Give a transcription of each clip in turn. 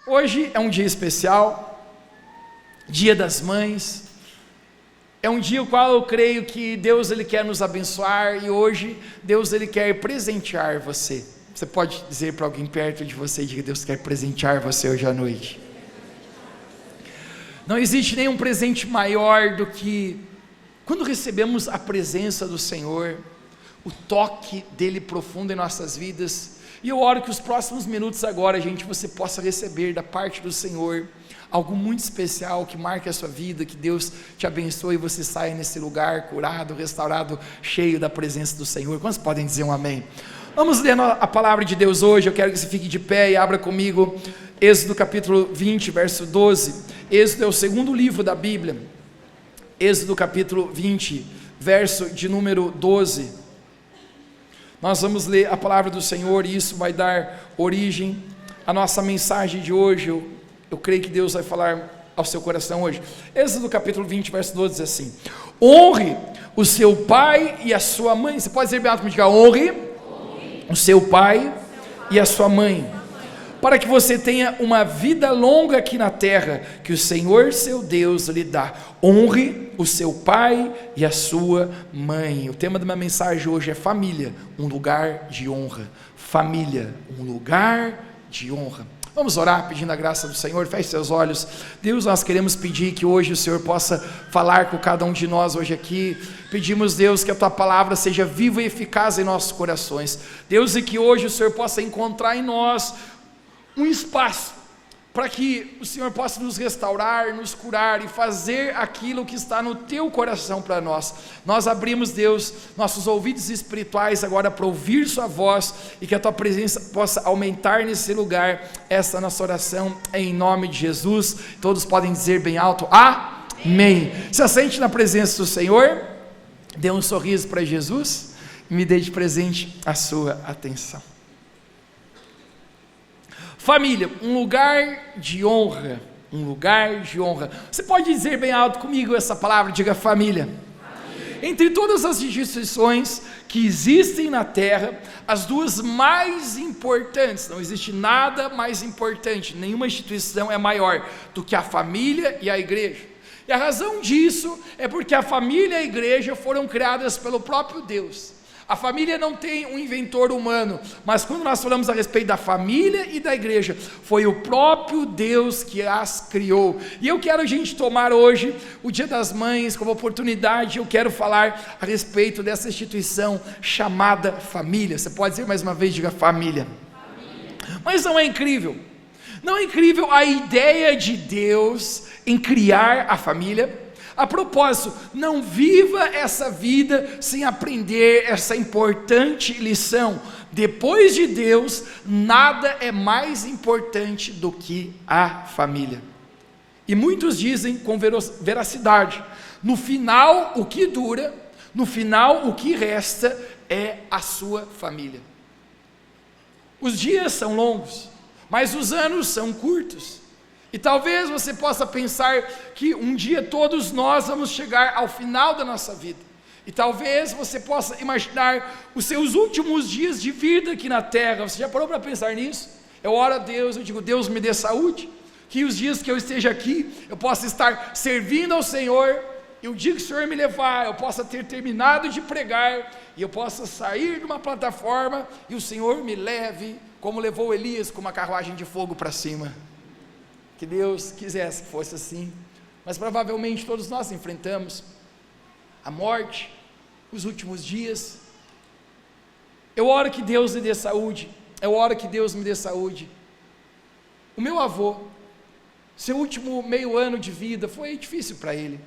Hoje é um dia especial, Dia das Mães. É um dia o qual eu creio que Deus ele quer nos abençoar, e hoje Deus ele quer presentear você. Você pode dizer para alguém perto de você, diga: Deus quer presentear você hoje à noite. Não existe nenhum presente maior do que quando recebemos a presença do Senhor, o toque dele profundo em nossas vidas. E eu oro que os próximos minutos agora, você possa receber da parte do Senhor algo muito especial, que marque a sua vida, que Deus te abençoe e você saia nesse lugar curado, restaurado, cheio da presença do Senhor. Quantos podem dizer um amém? Vamos ler a palavra de Deus hoje. Eu quero que você fique de pé e abra comigo Êxodo capítulo 20, verso 12. Êxodo é o segundo livro da Bíblia. Êxodo capítulo 20, verso de número 12. Nós vamos ler a palavra do Senhor e isso vai dar origem à nossa mensagem de hoje. Eu creio que Deus vai falar ao seu coração hoje. Êxodo capítulo 20, verso 12 diz assim: honre o seu pai e a sua mãe. Você pode dizer bem alto, diga: honre o seu pai e a sua mãe, para que você tenha uma vida longa aqui na terra, que o Senhor seu Deus lhe dá. Honre o seu pai e a sua mãe. O tema da minha mensagem hoje é família, um lugar de honra. Família, um lugar de honra. Vamos orar pedindo a graça do Senhor. Feche seus olhos. Deus, nós queremos pedir que hoje o Senhor possa falar com cada um de nós hoje aqui. Pedimos, Deus, que a tua palavra seja viva e eficaz em nossos corações, Deus, e que hoje o Senhor possa encontrar em nós um espaço para que o Senhor possa nos restaurar, nos curar e fazer aquilo que está no teu coração para nós. Nós abrimos, Deus, nossos ouvidos espirituais agora para ouvir sua voz, e que a tua presença possa aumentar nesse lugar. Essa é a nossa oração em nome de Jesus. Todos podem dizer bem alto: amém. Se assente na presença do Senhor, dê um sorriso para Jesus e me dê de presente a sua atenção. Família, um lugar de honra, um lugar de honra. Você pode dizer bem alto comigo essa palavra, diga: família. Entre todas as instituições que existem na terra, as duas mais importantes, não existe nada mais importante, nenhuma instituição é maior do que a família e a igreja. E a razão disso é porque a família e a igreja foram criadas pelo próprio Deus. A família não tem um inventor humano, mas quando nós falamos a respeito da família e da igreja, foi o próprio Deus que as criou. E eu quero tomar hoje o Dia das Mães como oportunidade. Eu quero falar a respeito dessa instituição chamada família. Você pode dizer mais uma vez, diga: família. Mas não é incrível? Não é incrível a ideia de Deus em criar a família? A propósito, não viva essa vida sem aprender essa importante lição. Depois de Deus, nada é mais importante do que a família. E muitos dizem com veracidade: no final o que dura, no final o que resta é a sua família. Os dias são longos, mas os anos são curtos. E talvez você possa pensar que um dia todos nós vamos chegar ao final da nossa vida. E talvez você possa imaginar os seus últimos dias de vida aqui na terra. Você já parou para pensar nisso? Eu oro a Deus, eu digo: Deus, me dê saúde, que os dias que eu esteja aqui, eu possa estar servindo ao Senhor, e o dia que o Senhor me levar, eu possa ter terminado de pregar, e eu possa sair de uma plataforma, e o Senhor me leve, como levou Elias com uma carruagem de fogo para cima. Que Deus quisesse que fosse assim, mas provavelmente todos nós enfrentamos a morte, os últimos dias. Eu oro que Deus lhe dê saúde, eu oro que Deus me dê saúde. O meu avô, seu último meio ano de vida foi difícil para ele,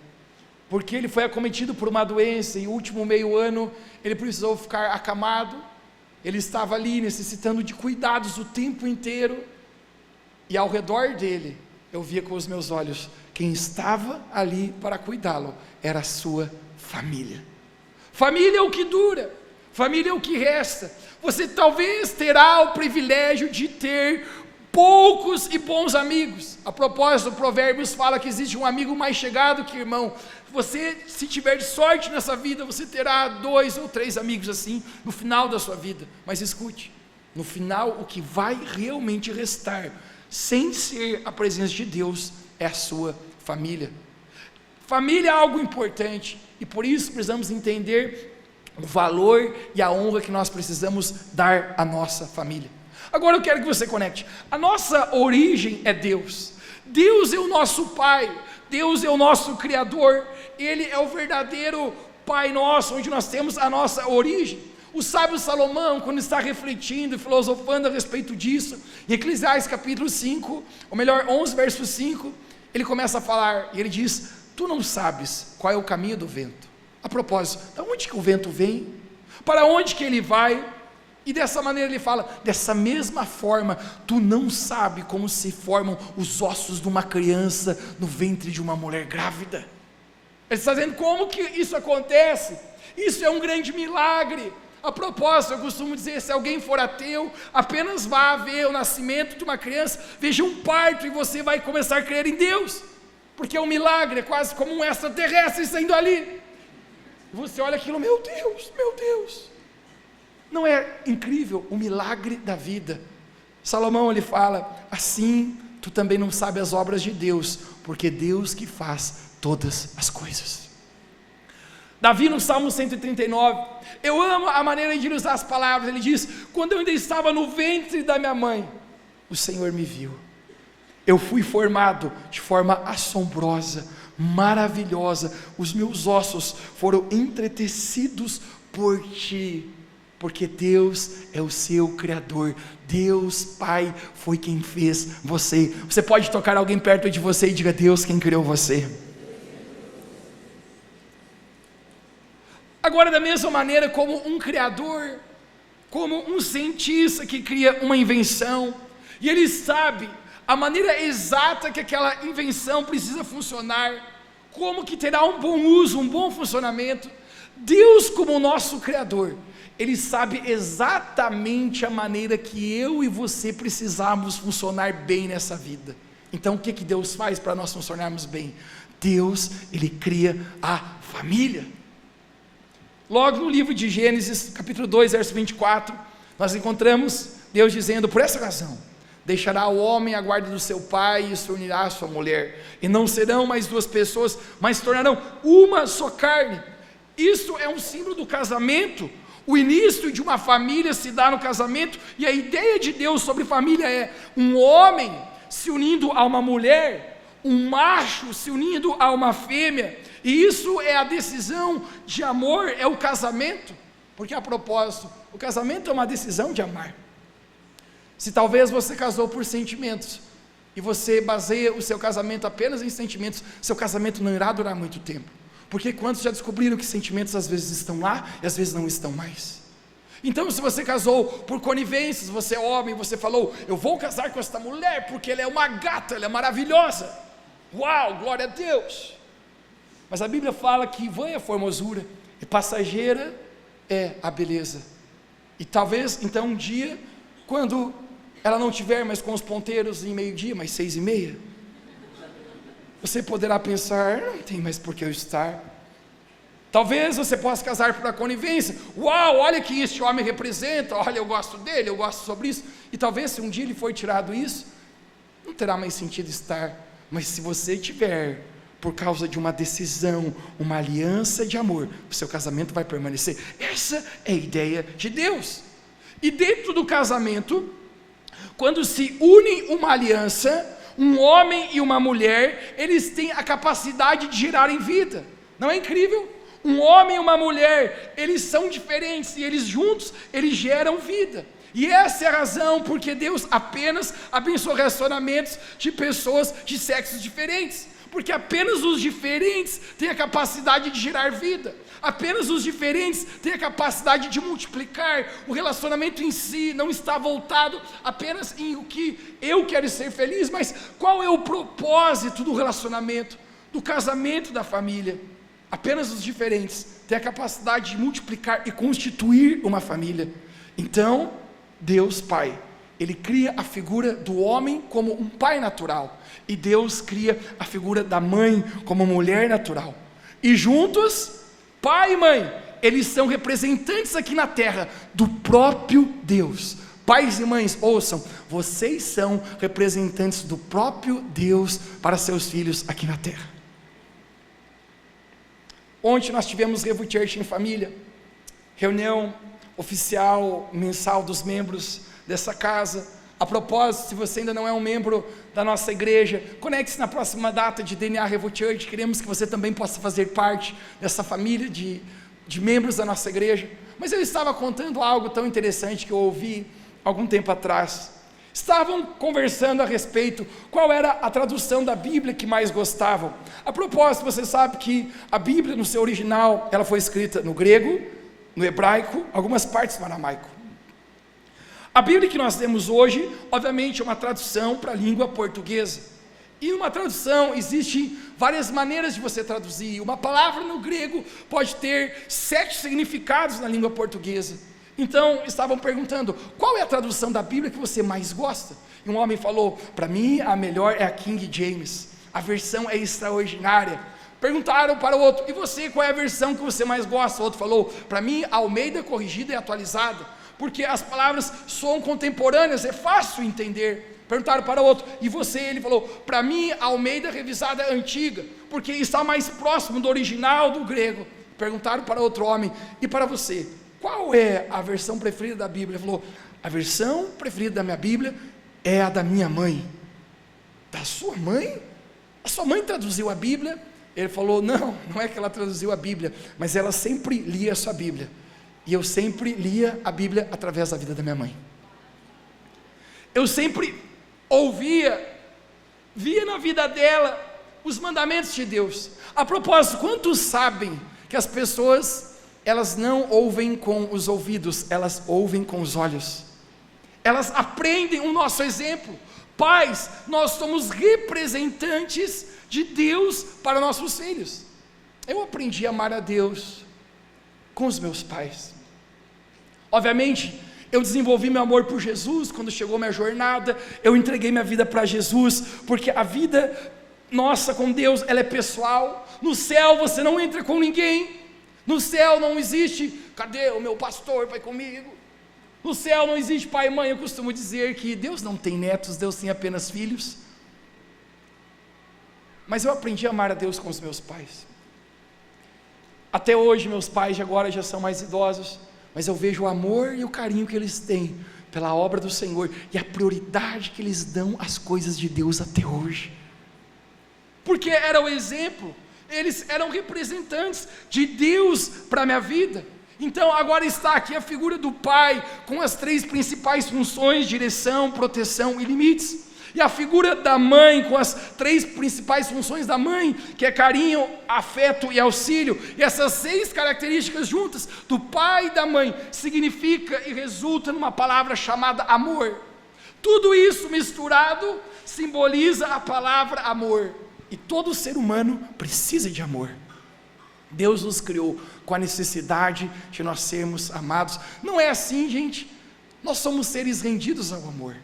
porque ele foi acometido por uma doença, e o último meio ano ele precisou ficar acamado. Ele estava ali necessitando de cuidados o tempo inteiro, e ao redor dele, eu via com os meus olhos, quem estava ali para cuidá-lo era a sua família. Família é o que dura, família é o que resta. Você talvez terá o privilégio de ter poucos e bons amigos. A propósito, o Provérbios fala que existe um amigo mais chegado que irmão. Você, se tiver sorte nessa vida, você terá 2 ou 3 amigos assim, no final da sua vida. Mas escute, no final o que vai realmente restar sem ser a presença de Deus, é a sua família. Família é algo importante, e por isso precisamos entender o valor e a honra que nós precisamos dar à nossa família. Agora eu quero que você conecte, a nossa origem é Deus, Deus é o nosso Pai, Deus é o nosso Criador, Ele é o verdadeiro Pai nosso, onde nós temos a nossa origem. O sábio Salomão, quando está refletindo e filosofando a respeito disso, em Eclesiastes capítulo 5, ou melhor, 11 verso 5, ele começa a falar, e ele diz: tu não sabes qual é o caminho do vento. A propósito, de onde que o vento vem? Para onde que ele vai? E dessa maneira ele fala, dessa mesma forma, tu não sabe como se formam os ossos de uma criança no ventre de uma mulher grávida. Ele está dizendo como que isso acontece. Isso é um grande milagre. A propósito, eu costumo dizer, se alguém for ateu, apenas vá ver o nascimento de uma criança, veja um parto e você vai começar a crer em Deus, porque é um milagre, é quase como um extraterrestre saindo ali, e você olha aquilo, meu Deus, não é incrível o milagre da vida? Salomão ele fala, assim tu também não sabe as obras de Deus, porque Deus que faz todas as coisas. Davi no Salmo 139, eu amo a maneira de ele usar as palavras, ele diz, quando eu ainda estava no ventre da minha mãe, o Senhor me viu, eu fui formado de forma assombrosa, maravilhosa, os meus ossos foram entretecidos por ti, porque Deus é o seu Criador, Deus Pai foi quem fez você. Você pode tocar alguém perto de você e diga, Deus quem criou você. Agora, da mesma maneira como um criador, como um cientista que cria uma invenção, e ele sabe a maneira exata que aquela invenção precisa funcionar, como que terá um bom uso, um bom funcionamento, Deus como o nosso criador, Ele sabe exatamente a maneira que eu e você precisamos funcionar bem nessa vida. Então o que Deus faz para nós funcionarmos bem? Deus, Ele cria a família. Logo no livro de Gênesis, capítulo 2, verso 24, nós encontramos Deus dizendo, por essa razão, deixará o homem a guarda do seu pai e se unirá à sua mulher, e não serão mais duas pessoas, mas se tornarão uma só carne. Isso é um símbolo do casamento, o início de uma família se dá no casamento, e a ideia de Deus sobre família é um homem se unindo a uma mulher, um macho se unindo a uma fêmea, e isso é a decisão de amor, é o casamento, porque a propósito, o casamento é uma decisão de amar. Se talvez você casou por sentimentos, e você baseia o seu casamento apenas em sentimentos, seu casamento não irá durar muito tempo, porque quantos já descobriram que sentimentos às vezes estão lá, e às vezes não estão mais? Então se você casou por conivências, você é homem, você falou, eu vou casar com esta mulher, porque ela é uma gata, ela é maravilhosa, uau, glória a Deus, mas a Bíblia fala que vã é a formosura, e passageira é a beleza, e talvez então um dia, quando ela não tiver mais com os ponteiros em meio-dia, mas 6:30, você poderá pensar, não tem mais por que eu estar. Talvez você possa casar por conivência, uau, olha que este homem representa, olha eu gosto dele, eu gosto sobre isso, e talvez se um dia ele for tirado isso, não terá mais sentido estar, mas se você tiver, por causa de uma decisão, uma aliança de amor, o seu casamento vai permanecer. Essa é a ideia de Deus. E dentro do casamento, quando se une uma aliança, um homem e uma mulher, eles têm a capacidade de gerarem vida. Não é incrível? Um homem e uma mulher, eles são diferentes, e eles juntos, eles geram vida. E essa é a razão porque Deus apenas abençoa relacionamentos de pessoas de sexos diferentes, porque apenas os diferentes têm a capacidade de gerar vida, apenas os diferentes têm a capacidade de multiplicar. O relacionamento em si não está voltado apenas em o que eu quero ser feliz, mas qual é o propósito do relacionamento, do casamento, da família. Apenas os diferentes têm a capacidade de multiplicar e constituir uma família. Então Deus Pai, Ele cria a figura do homem como um pai natural, e Deus cria a figura da mãe como mulher natural, e juntos, pai e mãe, eles são representantes aqui na terra, do próprio Deus, Pais e mães, ouçam, vocês são representantes do próprio Deus para seus filhos aqui na terra. Ontem nós tivemos Revo Church em família, reunião oficial, mensal dos membros dessa casa. A propósito, se você ainda não é um membro da nossa igreja, conecte-se na próxima data de DNA Revo Church. Queremos que você também possa fazer parte dessa família de membros da nossa igreja. Mas eu estava contando algo tão interessante que eu ouvi algum tempo atrás. Estavam conversando a respeito qual era a tradução da Bíblia que mais gostavam. A propósito, você sabe que a Bíblia no seu original, ela foi escrita no grego, no hebraico, algumas partes no aramaico. A Bíblia que nós temos hoje, obviamente é uma tradução para a língua portuguesa. E uma tradução, existem várias maneiras de você traduzir. Uma palavra no grego pode ter 7 significados na língua portuguesa. Então, estavam perguntando, qual é a tradução da Bíblia que você mais gosta? E um homem falou, para mim a melhor é a King James, a versão é extraordinária. Perguntaram para o outro, e você, qual é a versão que você mais gosta? O outro falou, para mim a Almeida corrigida e atualizada, porque as palavras soam contemporâneas, é fácil entender. Perguntaram para o outro, e você? Ele falou, para mim a Almeida revisada antiga, porque está mais próximo do original do grego. Perguntaram para outro homem, e para você? Qual é a versão preferida da Bíblia? Ele falou, a versão preferida da minha Bíblia é a da minha mãe. Da sua mãe? A sua mãe traduziu a Bíblia? Ele falou, não é que ela traduziu a Bíblia, mas ela sempre lia a sua Bíblia, e eu sempre lia a Bíblia através da vida da minha mãe. Eu sempre via na vida dela os mandamentos de Deus. A propósito, quantos sabem que as pessoas, elas não ouvem com os ouvidos, elas ouvem com os olhos, elas aprendem o nosso exemplo. Pais, nós somos representantes de Deus para nossos filhos. Eu aprendi a amar a Deus com os meus pais. Obviamente, eu desenvolvi meu amor por Jesus quando chegou minha jornada, eu entreguei minha vida para Jesus, porque a vida nossa com Deus, ela é pessoal. No céu você não entra com ninguém. No céu não existe, cadê o meu pastor, vai comigo? No céu não existe pai e mãe. Eu costumo dizer que Deus não tem netos, Deus tem apenas filhos. Mas eu aprendi a amar a Deus com os meus pais. Até hoje meus pais agora já são mais idosos, mas eu vejo o amor e o carinho que eles têm pela obra do Senhor, e a prioridade que eles dão às coisas de Deus até hoje, porque era o exemplo. Eles eram representantes de Deus para a minha vida. Então agora está aqui a figura do pai, com as 3 principais funções: direção, proteção e limites. E a figura da mãe, com as 3 principais funções da mãe, que é carinho, afeto e auxílio. E essas 6 características juntas, do pai e da mãe, significa e resulta numa palavra chamada amor. Tudo isso misturado simboliza a palavra amor. E todo ser humano precisa de amor. Deus nos criou com a necessidade de nós sermos amados. Não é assim, gente. Nós somos seres rendidos ao amor.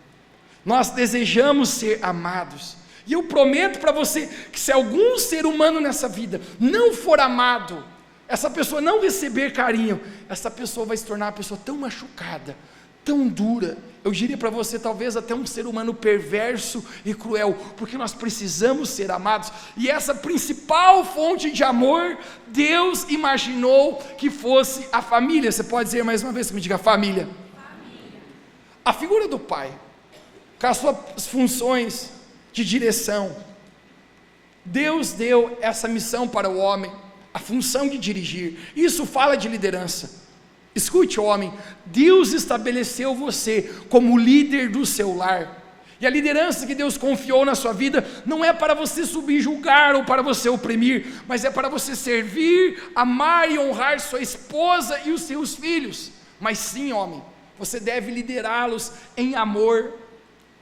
Nós desejamos ser amados. E eu prometo para você que se algum ser humano nessa vida não for amado, essa pessoa não receber carinho, essa pessoa vai se tornar uma pessoa tão machucada, tão dura, eu diria para você, talvez até um ser humano perverso e cruel, porque nós precisamos ser amados. E essa principal fonte de amor, Deus imaginou que fosse a família. Você pode dizer mais uma vez, que me diga família. A figura do pai, com as suas funções de direção. Deus deu essa missão para o homem, a função de dirigir. Isso fala de liderança. Escute, homem, Deus estabeleceu você como líder do seu lar, e a liderança que Deus confiou na sua vida, não é para você subjugar ou para você oprimir, mas é para você servir, amar e honrar sua esposa e os seus filhos. Mas sim, homem, você deve liderá-los em amor,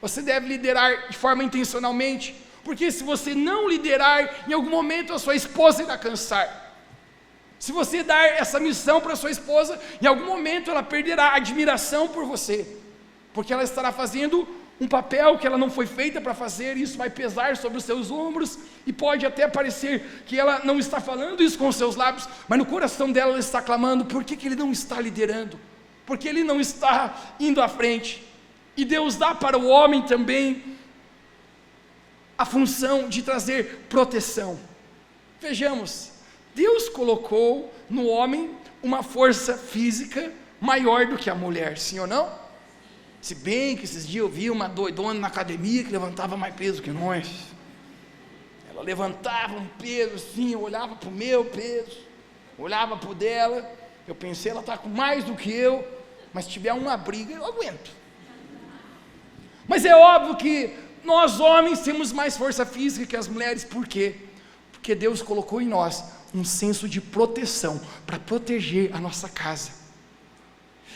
você deve liderar de forma intencionalmente, porque se você não liderar, em algum momento a sua esposa irá cansar. Se você dar essa missão para sua esposa, em algum momento ela perderá a admiração por você, porque ela estará fazendo um papel que ela não foi feita para fazer, e isso vai pesar sobre os seus ombros, e pode até parecer que ela não está falando isso com os seus lábios, mas no coração dela ela está clamando: por que ele não está liderando? Por que ele não está indo à frente? E Deus dá para o homem também a função de trazer proteção. Vejamos, Deus colocou no homem uma força física maior do que a mulher, sim ou não? Se bem que esses dias eu vi uma doidona na academia que levantava mais peso que nós. Ela levantava um peso assim, eu olhava para o meu peso, olhava para o dela, eu pensei, ela está com mais do que eu, mas se tiver uma briga, eu aguento. Mas é óbvio que nós homens temos mais força física que as mulheres, por quê? Porque Deus colocou em nós um senso de proteção, para proteger a nossa casa.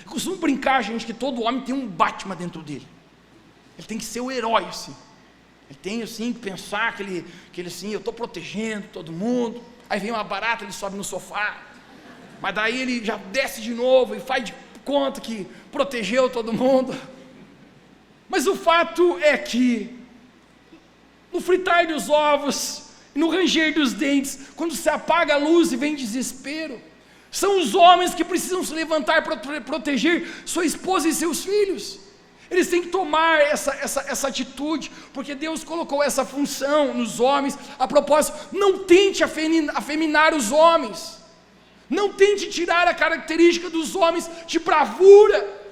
Eu costumo brincar, gente, que todo homem tem um Batman dentro dele. Ele tem que ser o herói, assim. Ele tem, assim, que pensar que ele assim, eu estou protegendo todo mundo. Aí vem uma barata, ele sobe no sofá. Mas daí ele já desce de novo e faz de conta que protegeu todo mundo. Mas o fato é que, no fritar dos ovos, no ranger dos dentes, quando se apaga a luz e vem desespero, são os homens que precisam se levantar para proteger sua esposa e seus filhos. Eles têm que tomar essa atitude, porque Deus colocou essa função nos homens. A propósito, não tente afeminar os homens, não tente tirar a característica dos homens de bravura.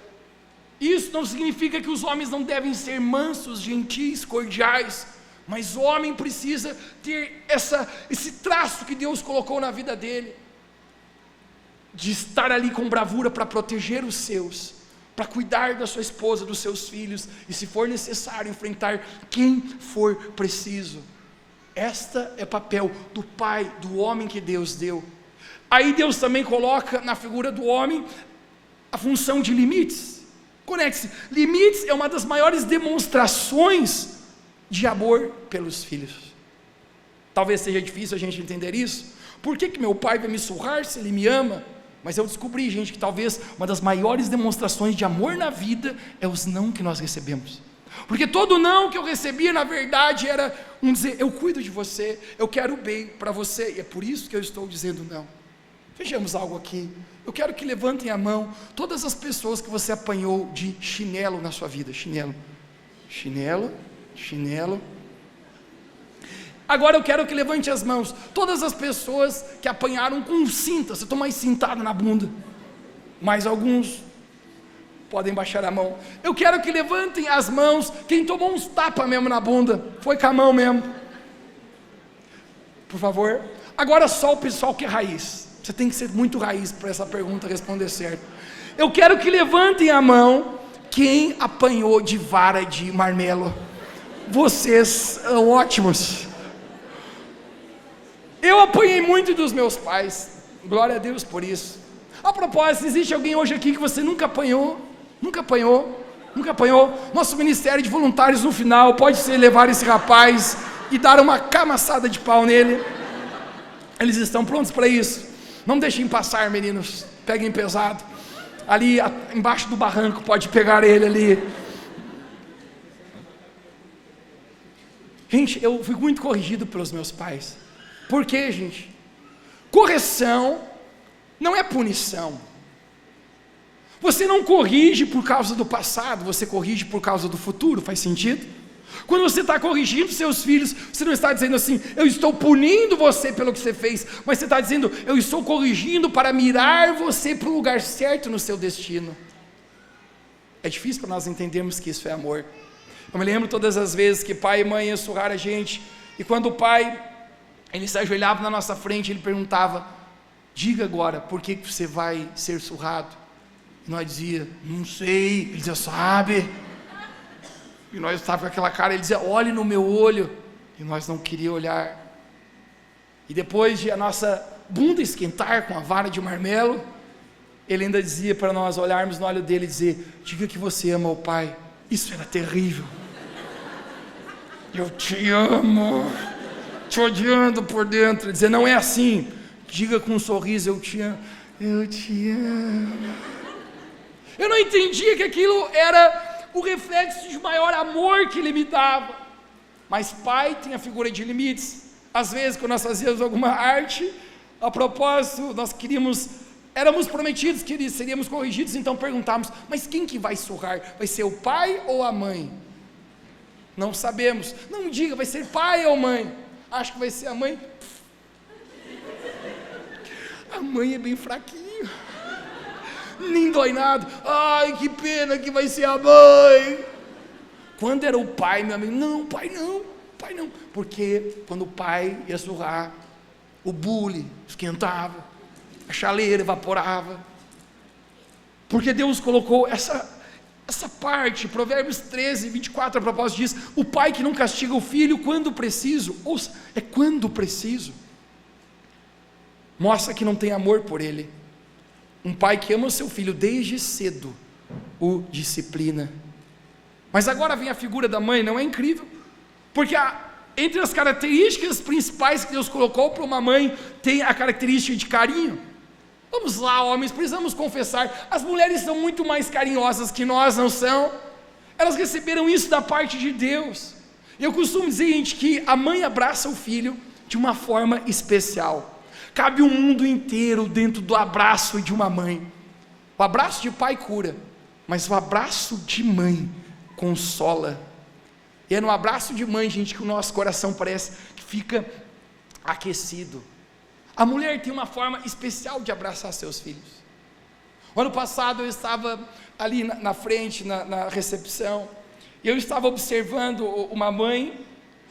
Isso não significa que os homens não devem ser mansos, gentis, cordiais, mas o homem precisa ter esse traço que Deus colocou na vida dele, de estar ali com bravura para proteger os seus, para cuidar da sua esposa, dos seus filhos, e se for necessário, enfrentar quem for preciso. Esta é o papel do pai, do homem que Deus deu. Aí Deus também coloca na figura do homem a função de limites. Conecte-se, limites é uma das maiores demonstrações de amor pelos filhos. Talvez seja difícil a gente entender isso. Por que meu pai vai me surrar se ele me ama? Mas eu descobri, gente, que talvez uma das maiores demonstrações de amor na vida é os não que nós recebemos. Porque todo não que eu recebia, na verdade, era um dizer, eu cuido de você, eu quero o bem para você, e é por isso que eu estou dizendo não. Vejamos algo aqui. Eu quero que levantem a mão todas as pessoas que você apanhou de chinelo na sua vida. Chinelo, chinelo, chinelo. Agora eu quero que levante as mãos todas as pessoas que apanharam com cinta. Você tomou cintada na bunda. Mais alguns podem baixar a mão. Eu quero que levantem as mãos quem tomou uns tapas mesmo na bunda. Foi com a mão mesmo. Por favor. Agora só o pessoal que é raiz. Você tem que ser muito raiz para essa pergunta responder certo. Eu quero que levantem a mão quem apanhou de vara de marmelo. Vocês são ótimos. Eu apanhei muito dos meus pais, glória a Deus por isso. A propósito, existe alguém hoje aqui que você nunca apanhou? Nunca apanhou? Nunca apanhou? Nosso ministério de voluntários no final pode ser levar esse rapaz e dar uma camaçada de pau nele. Eles estão prontos para isso? Não deixem passar, meninos, peguem pesado. Ali embaixo do barranco pode pegar ele ali. Gente, eu fui muito corrigido pelos meus pais. Por quê, gente? Correção não é punição. Você não corrige por causa do passado, você corrige por causa do futuro, faz sentido? Quando você está corrigindo seus filhos, você não está dizendo assim, eu estou punindo você pelo que você fez, mas você está dizendo, eu estou corrigindo para mirar você para o lugar certo no seu destino. É difícil para nós entendermos que isso é amor. Eu me lembro todas as vezes que pai e mãe iam surrar a gente, e quando o pai, ele se ajoelhava na nossa frente, ele perguntava, diga agora, por que você vai ser surrado? E nós dizia, não sei. Ele dizia, sabe? E nós estávamos com aquela cara, ele dizia, olhe no meu olho. E nós não queríamos olhar. E depois de a nossa bunda esquentar com a vara de marmelo, ele ainda dizia para nós olharmos no olho dele e dizer, diga que você ama o pai. Isso era terrível. Eu te amo. Te odiando por dentro. Ele dizia, não é assim. Diga com um sorriso, eu te amo. Eu te amo. Eu não entendia que aquilo era o reflexo de maior amor que ele me dava. Mas pai tem a figura de limites. Às vezes, quando nós fazíamos alguma arte, a propósito, nós queríamos éramos prometidos que seríamos corrigidos, então perguntamos, mas quem que vai surrar? Vai ser o pai ou a mãe? Não sabemos. Não diga, vai ser pai ou mãe? Acho que vai ser a mãe. A mãe é bem fraquinho, nem dói nada. Ai, que pena que vai ser a mãe. Quando era o pai, meu amigo, não, pai não, porque quando o pai ia surrar, o bule esquentava, a chaleira evaporava, porque Deus colocou essa parte. Provérbios 13, 24, a propósito diz, o pai que não castiga o filho quando preciso, ouça, é quando preciso, mostra que não tem amor por ele. Um pai que ama o seu filho desde cedo, o disciplina. Mas agora vem a figura da mãe, não é incrível? Porque entre as características principais que Deus colocou para uma mãe, tem a característica de carinho. Vamos lá, homens, precisamos confessar, as mulheres são muito mais carinhosas que nós, não são? Elas receberam isso da parte de Deus. Eu costumo dizer, gente, que a mãe abraça o filho de uma forma especial. Cabe um mundo inteiro dentro do abraço de uma mãe. O abraço de pai cura, mas o abraço de mãe consola. E é no abraço de mãe, gente, que o nosso coração parece que fica aquecido. A mulher tem uma forma especial de abraçar seus filhos. O ano passado eu estava ali na frente, na recepção, e eu estava observando uma mãe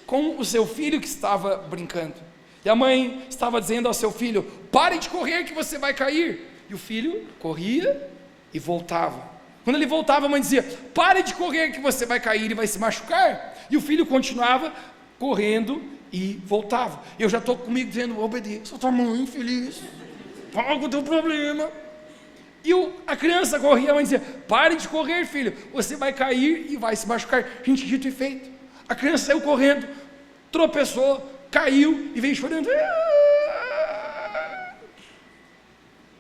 com o seu filho que estava brincando, e a mãe estava dizendo ao seu filho, pare de correr que você vai cair, e o filho corria e voltava. Quando ele voltava, a mãe dizia, pare de correr que você vai cair e vai se machucar, e o filho continuava correndo e voltava. Eu já estou comigo dizendo, obedeça a tua mãe, feliz, fala com o teu problema. E a criança corria, a mãe dizia, pare de correr, filho, você vai cair e vai se machucar. Gente, dito e feito, a criança saiu correndo, tropeçou, caiu e veio chorando.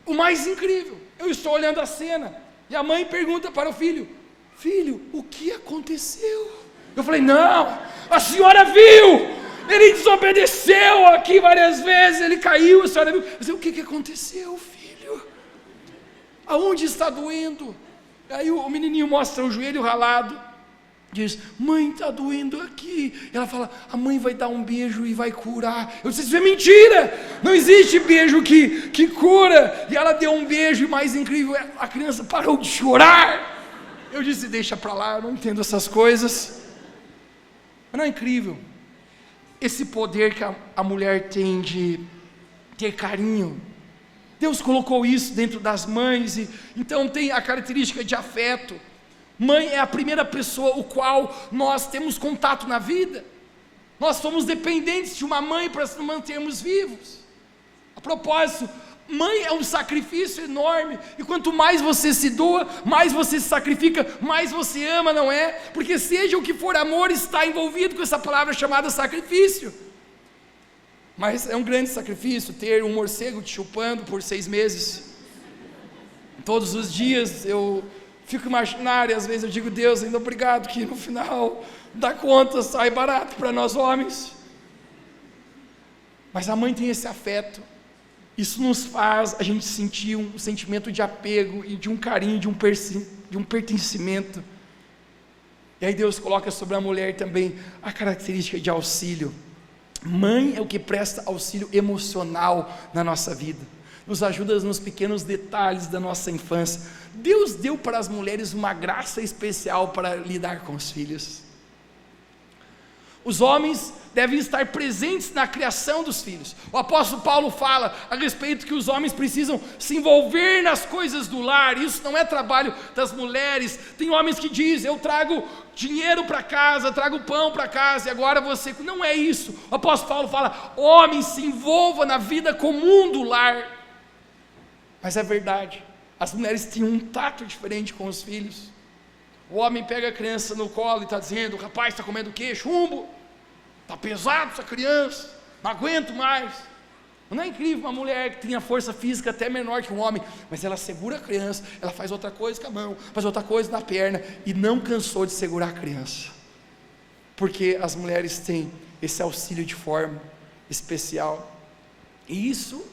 O mais incrível, eu estou olhando a cena, e a mãe pergunta para o filho, filho, o que aconteceu? Eu falei, não, a senhora viu, ele desobedeceu aqui várias vezes, ele caiu, a senhora viu. Eu disse, o que aconteceu, filho? Aonde está doendo? Aí o menininho mostra o joelho ralado, diz, mãe, está doendo aqui. Ela fala, a mãe vai dar um beijo e vai curar. Eu disse, isso é mentira, não existe beijo que cura. E ela deu um beijo, e mais incrível, a criança parou de chorar. Eu disse, deixa para lá, eu não entendo essas coisas. Mas não é incrível esse poder que a mulher tem de ter carinho? Deus colocou isso dentro das mães, e então tem a característica de afeto. Mãe é a primeira pessoa o qual nós temos contato na vida. Nós somos dependentes de uma mãe para nos mantermos vivos. A propósito, mãe é um sacrifício enorme, e quanto mais você se doa, mais você se sacrifica, mais você ama, não é? Porque seja o que for, amor está envolvido com essa palavra chamada sacrifício. Mas é um grande sacrifício ter um morcego te chupando por 6 meses, todos os dias. Eu fico imaginário, às vezes eu digo, Deus, ainda obrigado, que no final da conta sai barato para nós homens. Mas a mãe tem esse afeto, isso nos faz a gente sentir um sentimento de apego e de um carinho, de um pertencimento. E aí Deus coloca sobre a mulher também a característica de auxílio. Mãe é o que presta auxílio emocional na nossa vida, nos ajuda nos pequenos detalhes da nossa infância. Deus deu para as mulheres uma graça especial para lidar com os filhos. Os homens devem estar presentes na criação dos filhos. O apóstolo Paulo fala a respeito que os homens precisam se envolver nas coisas do lar. Isso não é trabalho das mulheres. Tem homens que dizem, eu trago dinheiro para casa, trago pão para casa, e agora você... Não é isso. O apóstolo Paulo fala, homem, se envolva na vida comum do lar. Mas é verdade, as mulheres têm um tato diferente com os filhos. O homem pega a criança no colo e está dizendo, o rapaz está comendo o quê? Chumbo, está pesado essa criança, não aguento mais. Não é incrível uma mulher que tenha força física até menor que um homem, mas ela segura a criança, ela faz outra coisa com a mão, faz outra coisa na perna, e não cansou de segurar a criança, porque as mulheres têm esse auxílio de forma especial. E isso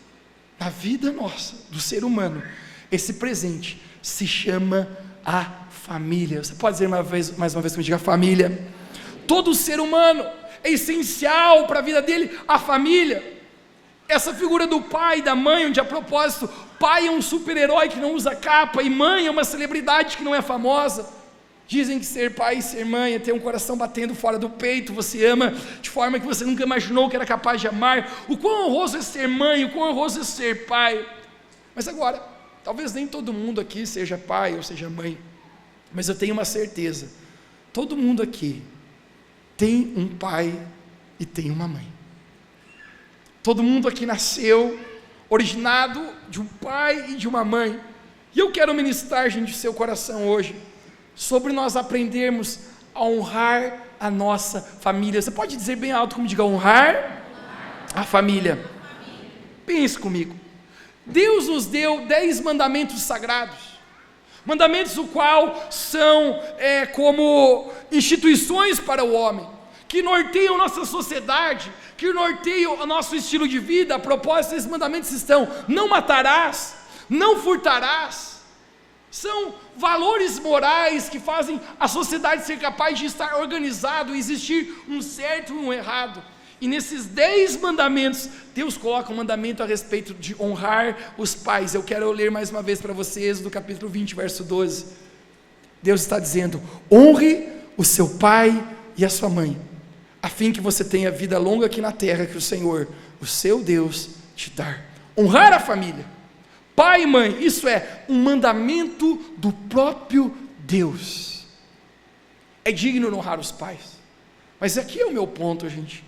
na vida nossa, do ser humano, esse presente se chama a família. Você pode dizer mais uma vez que eu diga família? Todo ser humano é essencial para a vida dele, a família. Essa figura do pai e da mãe, onde a propósito, pai é um super-herói que não usa capa, e mãe é uma celebridade que não é famosa. Dizem que ser pai e ser mãe é ter um coração batendo fora do peito, você ama de forma que você nunca imaginou que era capaz de amar. O quão honroso é ser mãe, o quão honroso é ser pai. Mas agora, talvez nem todo mundo aqui seja pai ou seja mãe, mas eu tenho uma certeza, todo mundo aqui tem um pai e tem uma mãe. Todo mundo aqui nasceu originado de um pai e de uma mãe, e eu quero ministrar, gente, seu coração hoje, sobre nós aprendermos a honrar a nossa família. Você pode dizer bem alto como diga, honrar a família. Pense comigo, Deus nos deu 10 mandamentos sagrados, mandamentos o qual são como instituições para o homem, que norteiam nossa sociedade, que norteiam o nosso estilo de vida. A propósito, esses mandamentos estão: não matarás, não furtarás. São valores morais que fazem a sociedade ser capaz de estar organizado e existir um certo e um errado. E nesses 10 mandamentos, Deus coloca um mandamento a respeito de honrar os pais. Eu quero ler mais uma vez para vocês do capítulo 20, verso 12. Deus está dizendo: honre o seu pai e a sua mãe, a fim que você tenha vida longa aqui na terra que o Senhor, o seu Deus, te dá. Honrar a família, pai e mãe, isso é um mandamento do próprio Deus. É digno de honrar os pais. Mas aqui é o meu ponto, gente.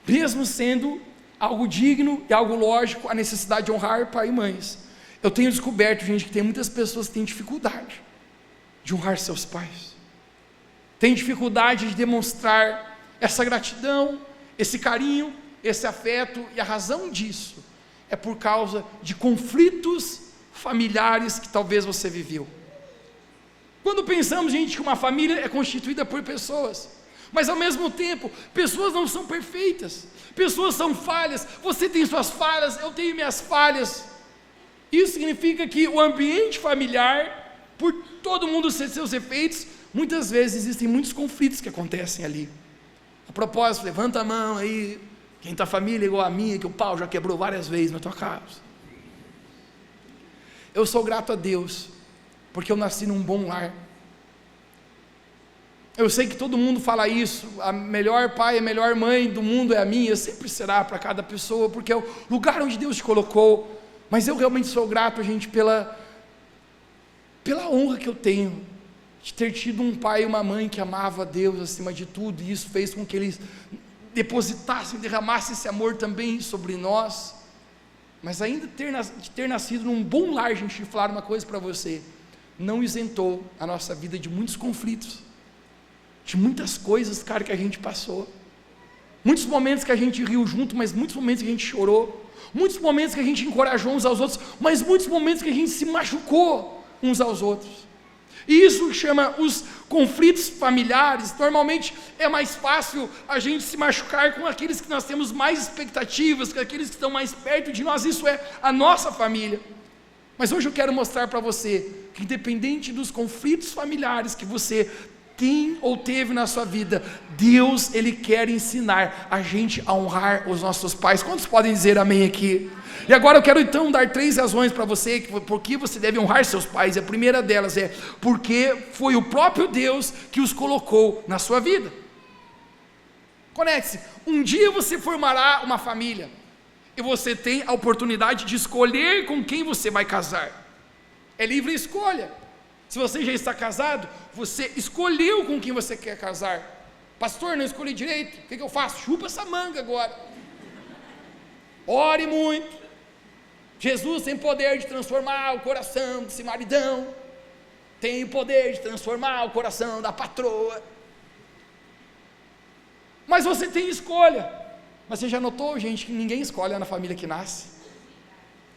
Mesmo sendo algo digno e algo lógico, a necessidade de honrar pai e mães, eu tenho descoberto, gente, que tem muitas pessoas que têm dificuldade de honrar seus pais, tem dificuldade de demonstrar essa gratidão, esse carinho, esse afeto, e a razão disso é por causa de conflitos familiares que talvez você viveu. Quando pensamos, gente, que uma família é constituída por pessoas, mas ao mesmo tempo, pessoas não são perfeitas, pessoas são falhas, você tem suas falhas, eu tenho minhas falhas. Isso significa que o ambiente familiar, por todo mundo ter seus efeitos, muitas vezes existem muitos conflitos que acontecem ali. A propósito, levanta a mão aí, quem está família igual a minha, que o pau já quebrou várias vezes na tua casa. Eu sou grato a Deus, porque eu nasci num bom lar. Eu sei que todo mundo fala isso, a melhor pai, a melhor mãe do mundo é a minha, sempre será para cada pessoa, porque é o lugar onde Deus te colocou. Mas eu realmente sou grato, gente, pela honra que eu tenho, de ter tido um pai e uma mãe que amava a Deus acima de tudo, e isso fez com que eles depositassem, derramassem esse amor também sobre nós. Mas ainda de ter nascido num bom lar, gente, de falar uma coisa para você, não isentou a nossa vida de muitos conflitos, de muitas coisas, cara, que a gente passou, muitos momentos que a gente riu junto, mas muitos momentos que a gente chorou, muitos momentos que a gente encorajou uns aos outros, mas muitos momentos que a gente se machucou uns aos outros. E isso chama os conflitos familiares. Normalmente é mais fácil a gente se machucar com aqueles que nós temos mais expectativas, com aqueles que estão mais perto de nós, isso é a nossa família. Mas hoje eu quero mostrar para você que, independente dos conflitos familiares que você tem ou teve na sua vida, Deus, Ele quer ensinar a gente a honrar os nossos pais. Quantos podem dizer amém aqui? E agora eu quero então dar 3 razões para você, por que você deve honrar seus pais. E a primeira delas é, porque foi o próprio Deus que os colocou na sua vida. Conecte-se, um dia você formará uma família, e você tem a oportunidade de escolher com quem você vai casar. É livre escolha. Se você já está casado, você escolheu com quem você quer casar. Pastor, não escolhi direito, o que eu faço? Chupa essa manga agora. Ore muito. Jesus tem poder de transformar o coração desse maridão, tem o poder de transformar o coração da patroa. Mas você tem escolha. Mas você já notou, gente, que ninguém escolhe na família que nasce?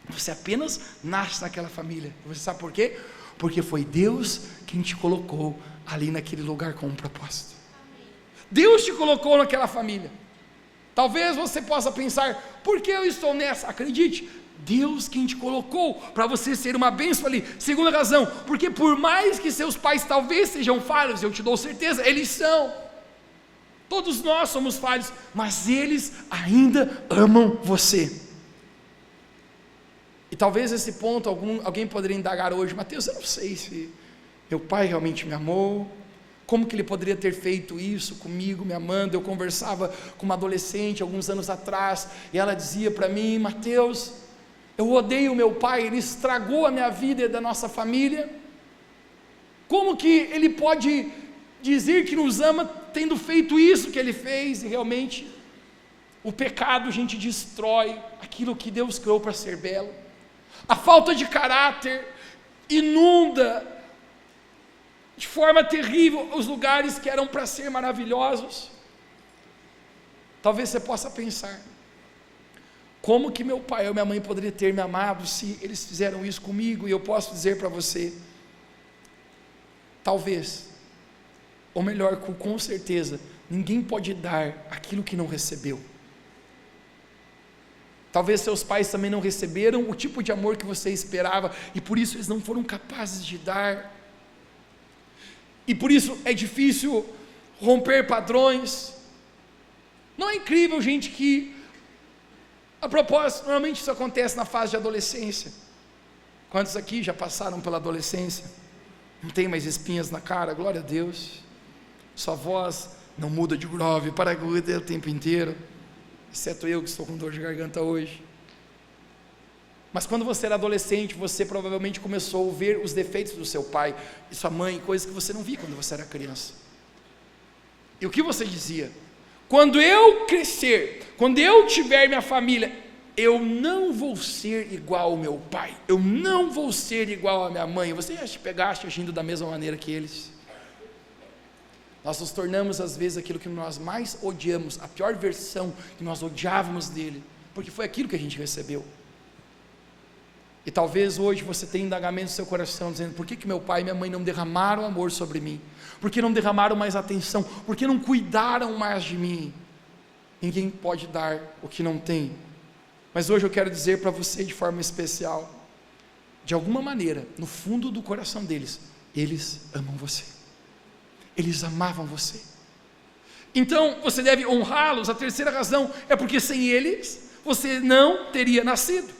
Você apenas nasce naquela família. Você sabe por quê? Porque foi Deus quem te colocou ali naquele lugar com um propósito. Deus te colocou naquela família. Talvez você possa pensar, por que eu estou nessa? Acredite, Deus quem te colocou para você ser uma bênção ali. Segunda razão, porque por mais que seus pais talvez sejam falhos, eu te dou certeza, eles são. Todos nós somos falhos, mas eles ainda amam você. E talvez esse ponto alguém poderia indagar hoje, Mateus, eu não sei se meu pai realmente me amou, como que ele poderia ter feito isso comigo, me amando? Eu conversava com uma adolescente alguns anos atrás, e ela dizia para mim, Mateus, eu odeio meu pai, ele estragou a minha vida e da nossa família. Como que ele pode dizer que nos ama tendo feito isso que ele fez? E realmente o pecado, a gente destrói aquilo que Deus criou para ser belo. A falta de caráter inunda de forma terrível os lugares que eram para ser maravilhosos. Talvez você possa pensar, como que meu pai ou minha mãe poderia ter me amado se eles fizeram isso comigo? E eu posso dizer para você, talvez, ou melhor, com certeza, ninguém pode dar aquilo que não recebeu. Talvez seus pais também não receberam o tipo de amor que você esperava, e por isso eles não foram capazes de dar. E por isso é difícil romper padrões. Não é incrível, gente, que, a propósito, normalmente isso acontece na fase de adolescência. Quantos aqui já passaram pela adolescência? Não tem mais espinhas na cara, glória a Deus. Sua voz não muda de grave, para aguda o tempo inteiro, exceto eu que estou com dor de garganta hoje. Mas quando você era adolescente, você provavelmente começou a ver os defeitos do seu pai e sua mãe, coisas que você não via quando você era criança. E o que você dizia? Quando eu crescer, quando eu tiver minha família, eu não vou ser igual ao meu pai, eu não vou ser igual à minha mãe. Você já te pegaste agindo da mesma maneira que eles? Nós nos tornamos às vezes aquilo que nós mais odiamos, a pior versão que nós odiávamos dele, porque foi aquilo que a gente recebeu. E talvez hoje você tenha indagamento no seu coração, dizendo, por que meu pai e minha mãe não derramaram amor sobre mim? Por que não derramaram mais atenção? Por que não cuidaram mais de mim? Ninguém pode dar o que não tem. Mas hoje eu quero dizer para você de forma especial, de alguma maneira, no fundo do coração deles, eles amam você. Eles amavam você. Então você deve honrá-los. A terceira razão é porque sem eles você não teria nascido.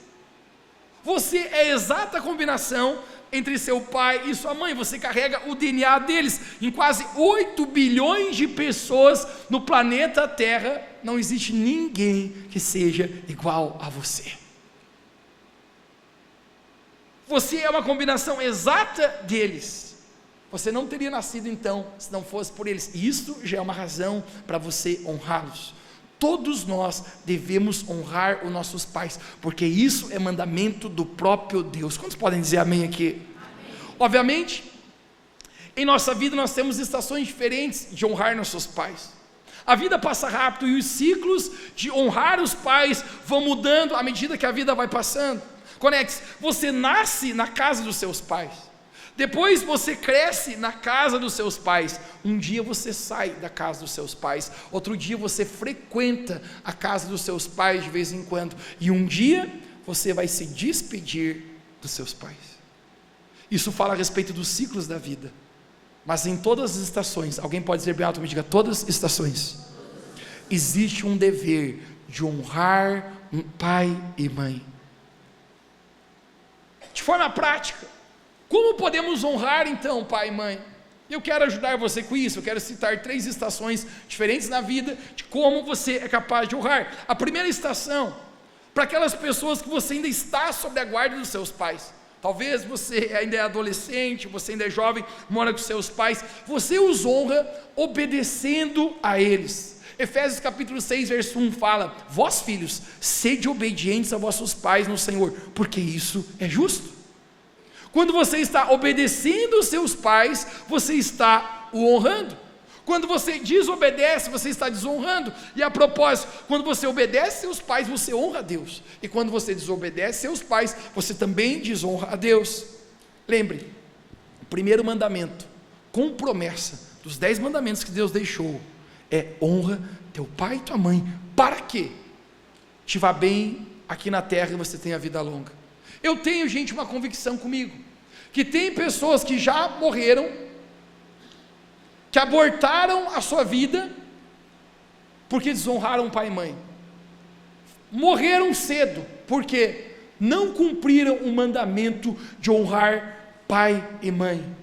Você é a exata combinação entre seu pai e sua mãe. Você carrega o DNA deles. Em quase 8 bilhões de pessoas no planeta Terra, não existe ninguém que seja igual a você. Você é uma combinação exata deles. Você não teria nascido então, se não fosse por eles. E isso já é uma razão para você honrá-los. Todos nós devemos honrar os nossos pais, porque isso é mandamento do próprio Deus. Quantos podem dizer amém aqui? Amém. Obviamente, em nossa vida nós temos estações diferentes de honrar nossos pais. A vida passa rápido e os ciclos de honrar os pais vão mudando à medida que a vida vai passando. Conecte-se, você nasce na casa dos seus pais. Depois você cresce na casa dos seus pais. Um dia você sai da casa dos seus pais. Outro dia você frequenta a casa dos seus pais de vez em quando. E um dia você vai se despedir dos seus pais. Isso fala a respeito dos ciclos da vida. Mas em todas as estações, alguém pode dizer bem alto, me diga, todas as estações, existe um dever de honrar um pai e mãe. De forma prática, como podemos honrar então pai e mãe? Eu quero ajudar você com isso. Eu quero citar 3 estações diferentes na vida de como você é capaz de honrar. A primeira estação, para aquelas pessoas que você ainda está sob a guarda dos seus pais. Talvez você ainda é adolescente, você ainda é jovem, mora com seus pais. Você os honra obedecendo a eles. Efésios capítulo 6, verso 1 fala: vós filhos, sede obedientes a vossos pais no Senhor, porque isso é justo. Quando você está obedecendo os seus pais, você está o honrando. Quando você desobedece, você está desonrando. E a propósito, quando você obedece seus pais, você honra a Deus. E quando você desobedece seus pais, você também desonra a Deus. Lembre, o primeiro mandamento, com promessa, dos 10 mandamentos que Deus deixou, é honra teu pai e tua mãe, para que te vá bem aqui na terra e você tenha vida longa. Eu tenho, gente, uma convicção comigo, que tem pessoas que já morreram, que abortaram a sua vida, porque desonraram pai e mãe, morreram cedo, porque não cumpriram o mandamento de honrar pai e mãe.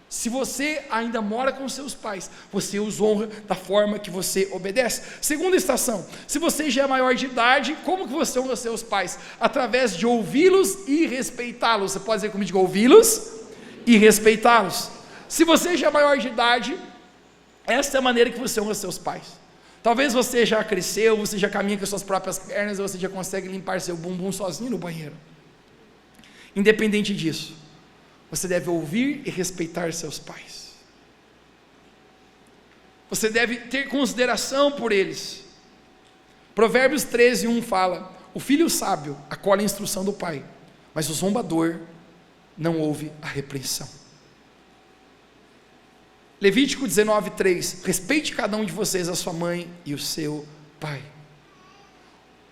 Se você ainda mora com seus pais, você os honra da forma que você obedece. Segunda estação, se você já é maior de idade, como que você honra seus pais? Através de ouvi-los e respeitá-los. Você pode dizer comigo, ouvi-los e respeitá-los. Se você já é maior de idade, essa é a maneira que você honra seus pais. Talvez você já cresceu, você já caminha com as suas próprias pernas, você já consegue limpar seu bumbum sozinho no banheiro. Independente disso, você deve ouvir e respeitar seus pais. Você deve ter consideração por eles. Provérbios 13:1 fala: o filho sábio acolhe a instrução do pai, mas o zombador não ouve a repreensão. Levítico 19:3: respeite cada um de vocês a sua mãe e o seu pai.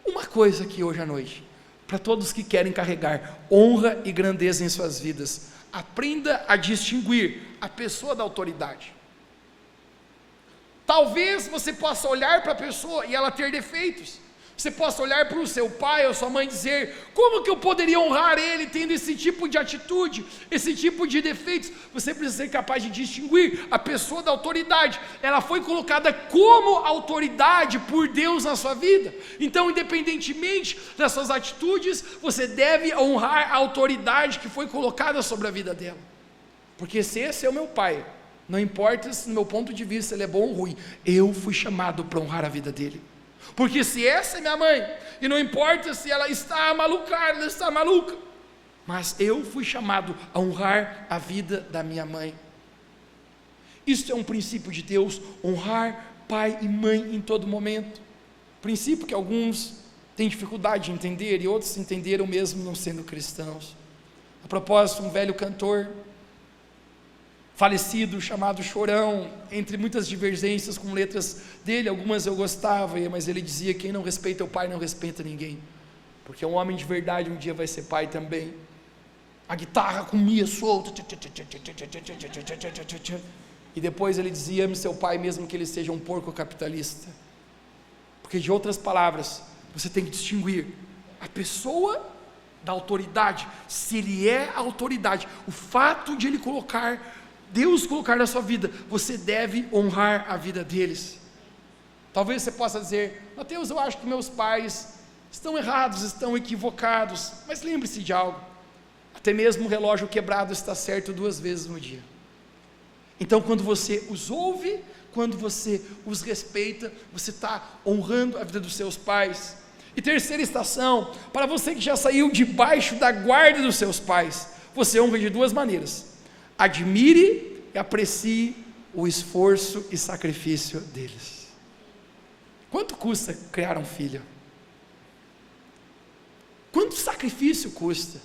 Uma coisa aqui hoje à noite, para todos que querem carregar honra e grandeza em suas vidas: aprenda a distinguir a pessoa da autoridade. Talvez você possa olhar para a pessoa e ela ter defeitos. Você possa olhar para o seu pai ou sua mãe e dizer: como que eu poderia honrar ele tendo esse tipo de atitude, esse tipo de defeitos? Você precisa ser capaz de distinguir a pessoa da autoridade. Ela foi colocada como autoridade por Deus na sua vida. Então, independentemente das suas atitudes, você deve honrar a autoridade que foi colocada sobre a vida dela. Porque se esse é o meu pai, não importa se, no meu ponto de vista, ele é bom ou ruim, eu fui chamado para honrar a vida dele. Porque se essa é minha mãe, e não importa se ela está malucada, ela está maluca, mas eu fui chamado a honrar a vida da minha mãe. Isso é um princípio de Deus, honrar pai e mãe em todo momento. Princípio que alguns têm dificuldade de entender, e outros entenderam mesmo não sendo cristãos. A propósito, um velho cantor falecido, chamado Chorão, entre muitas divergências com letras dele, algumas eu gostava, mas ele dizia: quem não respeita o pai não respeita ninguém, porque um homem de verdade um dia vai ser pai também. A guitarra comia solto, e depois ele dizia: ame seu pai mesmo que ele seja um porco capitalista. Porque, de outras palavras, você tem que distinguir a pessoa da autoridade. Se ele é a autoridade, o fato de ele Deus colocar na sua vida, você deve honrar a vida deles. Talvez você possa dizer: Mateus, eu acho que meus pais estão errados, estão equivocados. Mas lembre-se de algo: até mesmo o relógio quebrado está certo 2 vezes no dia. Então, quando você os ouve, quando você os respeita, você está honrando a vida dos seus pais. E terceira estação, para você que já saiu debaixo da guarda dos seus pais, você honra de 2 maneiras: admire e aprecie o esforço e sacrifício deles. Quanto custa criar um filho? Quanto sacrifício custa?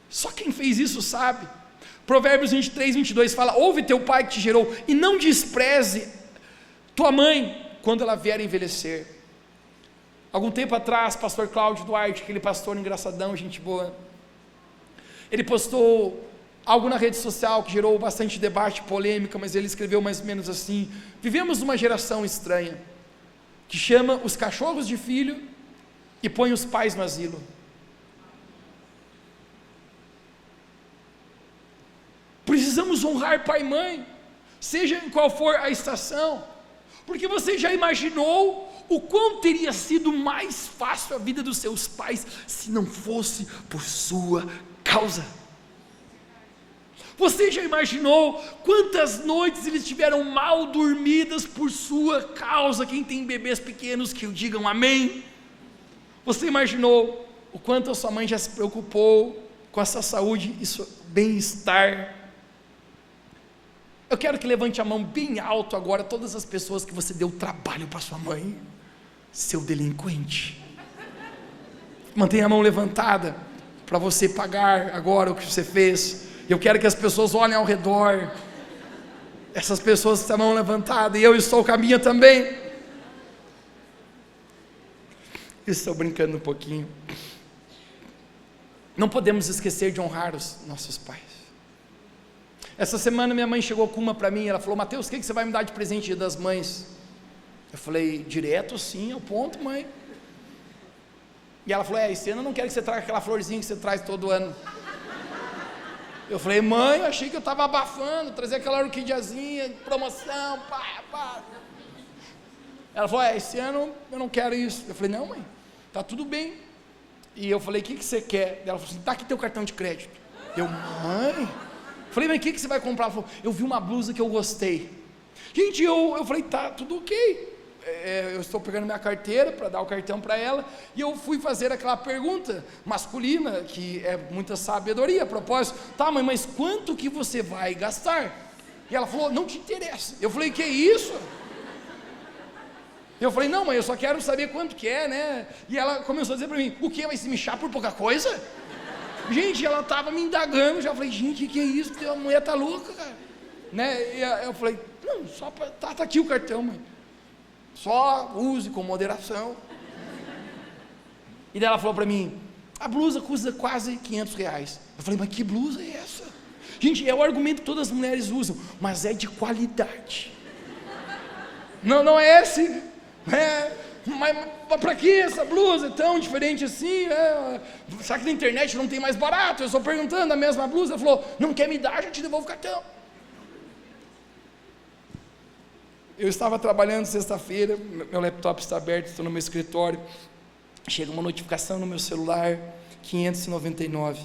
Só quem fez isso sabe. Provérbios 23:22 fala: ouve teu pai que te gerou, e não despreze tua mãe quando ela vier a envelhecer. Algum tempo atrás, pastor Cláudio Duarte, aquele pastor engraçadão, gente boa, ele postou algo na rede social que gerou bastante debate, polêmica, mas ele escreveu mais ou menos assim: vivemos numa geração estranha, que chama os cachorros de filho e põe os pais no asilo. Precisamos honrar pai e mãe, seja em qual for a estação, porque você já imaginou o quão teria sido mais fácil a vida dos seus pais, se não fosse por sua causa? Você já imaginou quantas noites eles tiveram mal dormidas por sua causa? Quem tem bebês pequenos que o digam amém. Você imaginou o quanto a sua mãe já se preocupou com a sua saúde e seu bem-estar? Eu quero que levante a mão bem alto agora todas as pessoas que você deu trabalho para sua mãe, seu delinquente. Mantenha a mão levantada para você pagar agora o que você fez. Eu quero que as pessoas olhem ao redor. essas pessoas que estão levantadas, e eu estou com a minha também. Estou brincando um pouquinho. Não podemos esquecer de honrar os nossos pais. Essa semana minha mãe chegou com uma para mim, ela falou: Mateus, o que você vai me dar de presente Dia das Mães? Eu falei: direto sim, ao ponto, mãe. E ela falou: esse ano eu não quero que você traga aquela florzinha que você traz todo ano. Eu falei: mãe, eu achei que eu estava abafando, trazer aquela orquidiazinha, promoção, pá. Ela falou: esse ano eu não quero isso. Eu falei: não, mãe, tá tudo bem. E eu falei: o que você quer? Ela falou assim: tá aqui teu cartão de crédito. Eu: mãe. Eu falei: mas o que você vai comprar? Ela falou: eu vi uma blusa que eu gostei. Gente, eu falei: tá, tudo ok. Eu estou pegando minha carteira para dar o cartão para ela, e eu fui fazer aquela pergunta masculina, que é muita sabedoria a propósito: tá, mãe, mas quanto que você vai gastar? E ela falou: não te interessa. Eu falei: que isso? Eu falei: não, mãe, eu só quero saber quanto que é, né? E ela começou a dizer para mim: o que, vai se mexer por pouca coisa? Gente, ela estava me indagando, já falei: gente, que é isso? A mulher tá louca, cara, né? E eu falei: não, só tá aqui o cartão, mãe, só use com moderação. E daí ela falou para mim: a blusa custa quase R$500. Eu falei: mas que blusa é essa? Gente, é o argumento que todas as mulheres usam, mas é de qualidade. Não é esse, mas para que essa blusa tão diferente assim? Será que na internet não tem mais barato? Eu estou perguntando a mesma blusa. Ela falou: não quer me dar, já te devolvo o cartão. Eu estava trabalhando sexta-feira, meu laptop está aberto, estou no meu escritório, chega uma notificação no meu celular: 599.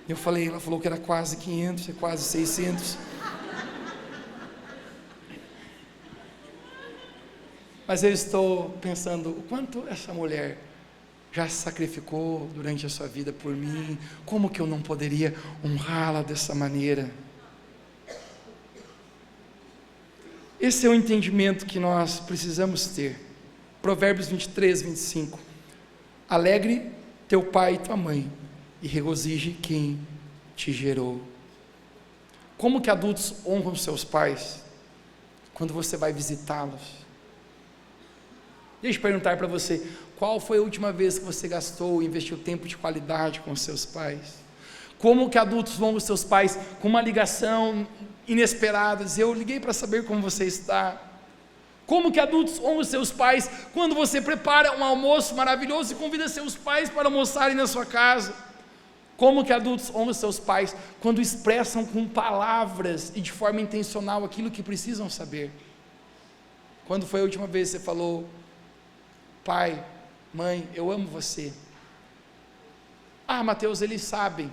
Eu falei, ela falou que era quase 500, é quase 600. Mas eu estou pensando o quanto essa mulher já se sacrificou durante a sua vida por mim, como que eu não poderia honrá-la dessa maneira? Esse é o entendimento que nós precisamos ter. Provérbios 23, 25. Alegre teu pai e tua mãe, e regozije quem te gerou. Como que adultos honram seus pais? Quando você vai visitá-los. Deixa eu perguntar para você: qual foi a última vez que você gastou, investiu tempo de qualidade com seus pais? Como que adultos honram seus pais? Com uma ligação inesperada, dizer: eu liguei para saber como você está. Como que adultos honram seus pais? Quando você prepara um almoço maravilhoso e convida seus pais para almoçarem na sua casa. Como que adultos honram seus pais? Quando expressam com palavras e de forma intencional aquilo que precisam saber. Quando foi a última vez que você falou: pai, mãe, eu amo você? Ah, Mateus, eles sabem.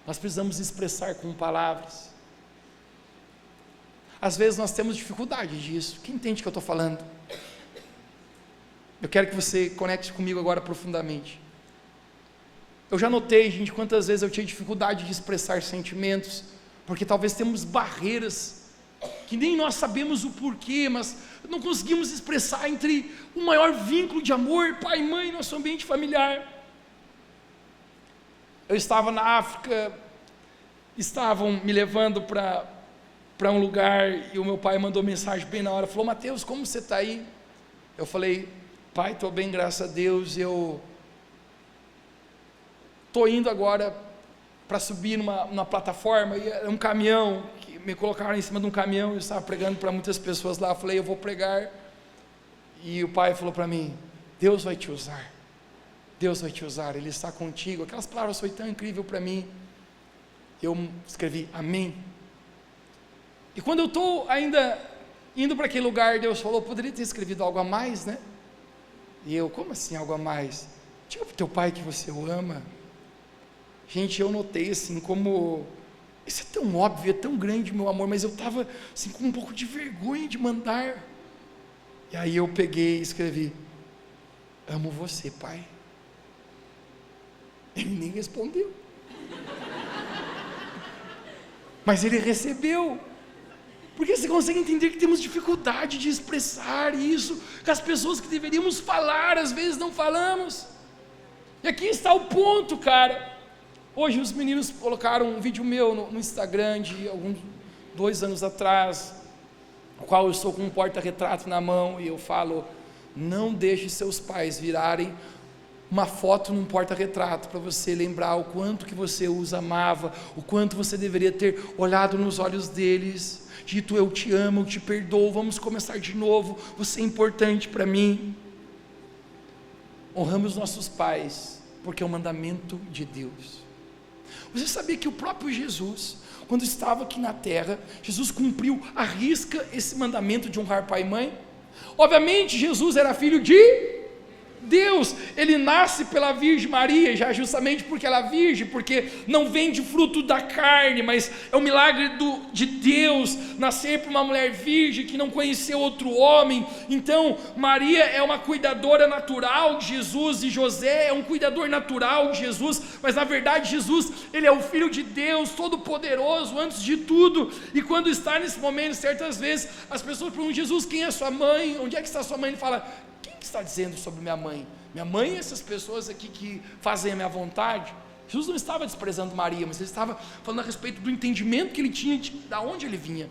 Nós precisamos expressar com palavras. Às vezes nós temos dificuldade disso. Quem entende o que eu estou falando? Eu quero que você conecte comigo agora profundamente. Eu já notei, gente, quantas vezes eu tinha dificuldade de expressar sentimentos, porque talvez temos barreiras que nem nós sabemos o porquê, mas não conseguimos expressar entre o maior vínculo de amor, pai e mãe, nosso ambiente familiar. Eu estava na África, estavam me levando para um lugar, e o meu pai mandou mensagem bem na hora, falou: Mateus, como você está aí? Eu falei: pai, estou bem, graças a Deus. Eu estou indo agora para subir numa plataforma, e era um caminhão, que me colocaram em cima de um caminhão, eu estava pregando para muitas pessoas lá. Eu falei: eu vou pregar. E o pai falou para mim: Deus vai te usar, Deus vai te usar, Ele está contigo. Aquelas palavras foi tão incrível para mim. Eu escrevi amém. E quando eu estou ainda indo para aquele lugar, Deus falou: poderia ter escrevido algo a mais, né? E eu: como assim algo a mais? Diga para o teu pai que você o ama. Gente, eu notei assim como isso é tão óbvio, é tão grande meu amor, mas eu estava assim com um pouco de vergonha de mandar. E aí eu peguei e escrevi: amo você, pai. Ele nem respondeu, mas ele recebeu. Porque você consegue entender que temos dificuldade de expressar isso, que as pessoas que deveríamos falar, às vezes não falamos. E aqui está o ponto, cara. Hoje os meninos colocaram um vídeo meu no Instagram de 2 anos atrás, no qual eu estou com um porta-retrato na mão e eu falo: não deixe seus pais virarem uma foto num porta-retrato para você lembrar o quanto que você os amava, o quanto você deveria ter olhado nos olhos deles, dito: eu te amo, eu te perdoo, vamos começar de novo, você é importante para mim. Honramos nossos pais, porque é o mandamento de Deus. Você sabia que o próprio Jesus, quando estava aqui na terra, Jesus cumpriu à risca esse mandamento de honrar pai e mãe? Obviamente Jesus era filho de Deus, ele nasce pela Virgem Maria, já justamente porque ela é virgem, porque não vem de fruto da carne, mas é um milagre de Deus, nascer por uma mulher virgem, que não conheceu outro homem. Então Maria é uma cuidadora natural de Jesus, e José é um cuidador natural de Jesus, mas na verdade Jesus, ele é o Filho de Deus, todo poderoso, antes de tudo. E quando está nesse momento, certas vezes, as pessoas perguntam: Jesus, quem é sua mãe? Onde é que está sua mãe? Ele fala: quem está dizendo sobre minha mãe? Minha mãe é essas pessoas aqui que fazem a minha vontade. Jesus não estava desprezando Maria, mas ele estava falando a respeito do entendimento que ele tinha de onde ele vinha.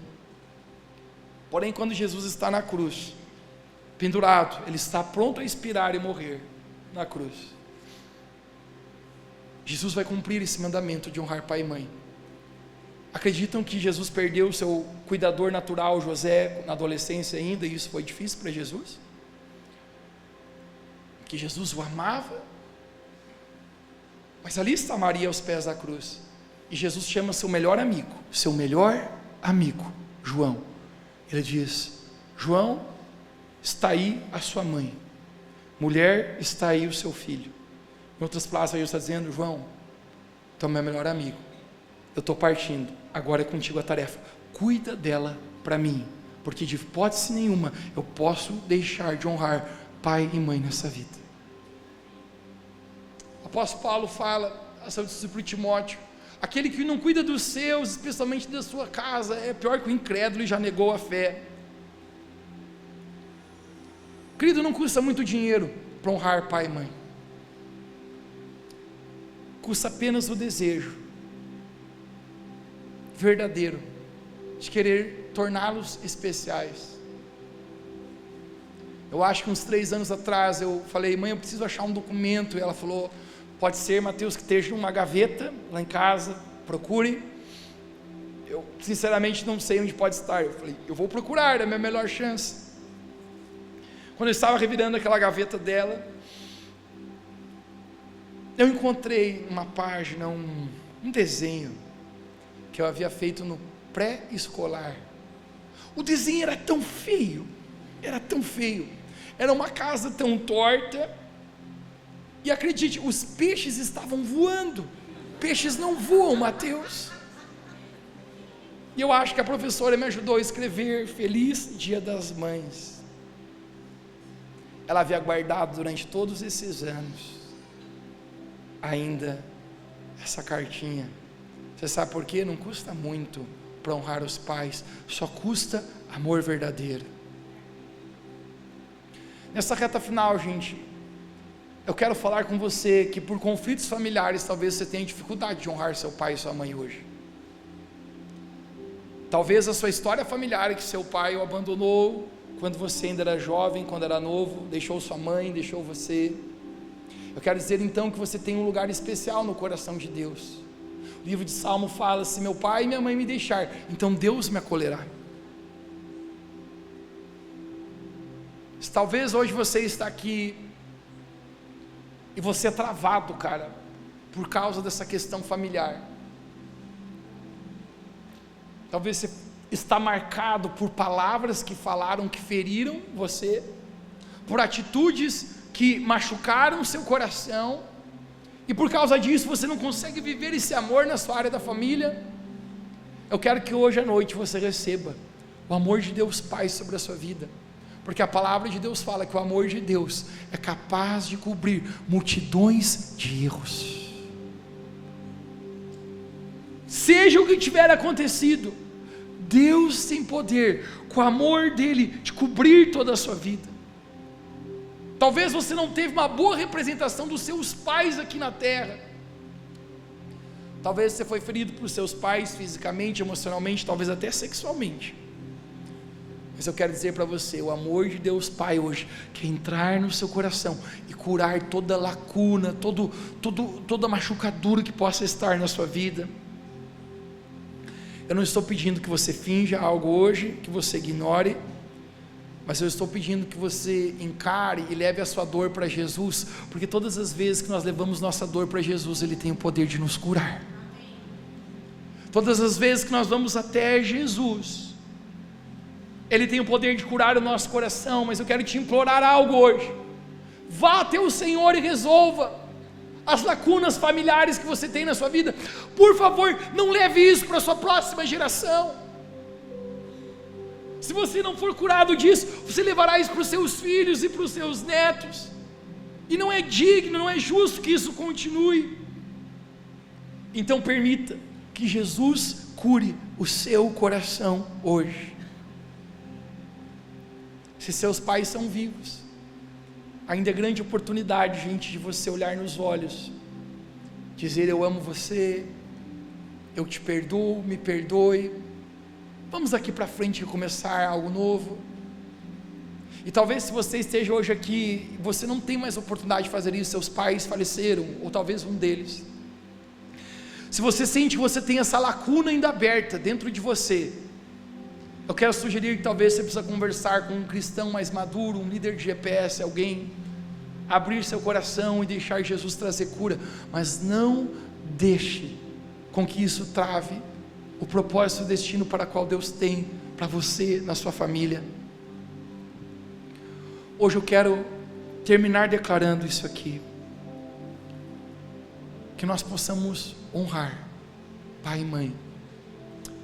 Porém, quando Jesus está na cruz, pendurado, ele está pronto a expirar e morrer na cruz. Jesus vai cumprir esse mandamento de honrar pai e mãe. Acreditam que Jesus perdeu o seu cuidador natural, José, na adolescência ainda, e isso foi difícil para Jesus? Que Jesus o amava, mas ali está Maria aos pés da cruz, e Jesus chama seu melhor amigo, João. Ele diz: João, está aí a sua mãe, mulher, está aí o seu filho. Em outras palavras, Jesus está dizendo: João, tu é meu melhor amigo, eu estou partindo, agora é contigo a tarefa, cuida dela para mim, porque de hipótese nenhuma eu posso deixar de honrar pai e mãe nessa vida. O apóstolo Paulo fala a seu discípulo Timóteo: aquele que não cuida dos seus, especialmente da sua casa, é pior que o incrédulo e já negou a fé. Querido, não custa muito dinheiro para honrar pai e mãe, custa apenas o desejo verdadeiro de querer torná-los especiais. Eu acho que uns 3 anos atrás eu falei: mãe, eu preciso achar um documento, e ela falou: pode ser, Mateus, que esteja numa gaveta lá em casa, procure. Eu sinceramente não sei onde pode estar. Eu falei: eu vou procurar, é a minha melhor chance. Quando eu estava revirando aquela gaveta dela, eu encontrei uma página, um desenho que eu havia feito no pré-escolar. O desenho era tão feio, era uma casa tão torta, e acredite, os peixes estavam voando. Peixes não voam, Mateus. E eu acho que a professora me ajudou a escrever Feliz Dia das Mães. Ela havia guardado durante todos esses anos ainda essa cartinha. Você sabe por quê? Não custa muito para honrar os pais, só custa amor verdadeiro. Nessa reta final, gente, eu quero falar com você que por conflitos familiares, talvez você tenha dificuldade de honrar seu pai e sua mãe hoje. Talvez a sua história familiar é que seu pai o abandonou quando você ainda era jovem, quando era novo, deixou sua mãe, deixou você. Eu quero dizer então que você tem um lugar especial no coração de Deus. O livro de Salmo fala: se meu pai e minha mãe me deixar, então Deus me acolherá. Talvez hoje você está aqui e você é travado, cara, por causa dessa questão familiar. Talvez você está marcado por palavras que falaram, que feriram você, por atitudes que machucaram seu coração, e por causa disso você não consegue viver esse amor na sua área da família. Eu quero que hoje à noite você receba o amor de Deus Pai sobre a sua vida, porque a palavra de Deus fala que o amor de Deus é capaz de cobrir multidões de erros. Seja o que tiver acontecido, Deus tem poder, com o amor dele, de cobrir toda a sua vida. Talvez você não teve uma boa representação dos seus pais aqui na terra. Talvez você foi ferido por seus pais fisicamente, emocionalmente, talvez até sexualmente. Mas eu quero dizer para você, o amor de Deus Pai hoje quer entrar no seu coração e curar toda lacuna, toda machucadura que possa estar na sua vida. Eu não estou pedindo que você finja algo hoje, que você ignore, mas eu estou pedindo que você encare e leve a sua dor para Jesus, porque todas as vezes que nós levamos nossa dor para Jesus, Ele tem o poder de nos curar. Todas as vezes que nós vamos até Jesus, Ele tem o poder de curar o nosso coração. Mas eu quero te implorar algo hoje: vá até o Senhor e resolva as lacunas familiares que você tem na sua vida. Por favor, não leve isso para a sua próxima geração. Se você não for curado disso, você levará isso para os seus filhos e para os seus netos, e não é digno, não é justo que isso continue. Então permita que Jesus cure o seu coração hoje. Se seus pais são vivos, ainda é grande oportunidade, gente, de você olhar nos olhos, dizer: eu amo você, eu te perdoo, me perdoe, vamos aqui para frente recomeçar algo novo. E talvez, se você esteja hoje aqui, você não tem mais oportunidade de fazer isso, seus pais faleceram, ou talvez um deles. Se você sente que você tem essa lacuna ainda aberta dentro de você, eu quero sugerir que talvez você precisa conversar com um cristão mais maduro, um líder de GPS, alguém, abrir seu coração e deixar Jesus trazer cura. Mas não deixe com que isso trave o propósito e o destino para o qual Deus tem para você, na sua família. Hoje eu quero terminar declarando isso aqui: que nós possamos honrar pai e mãe,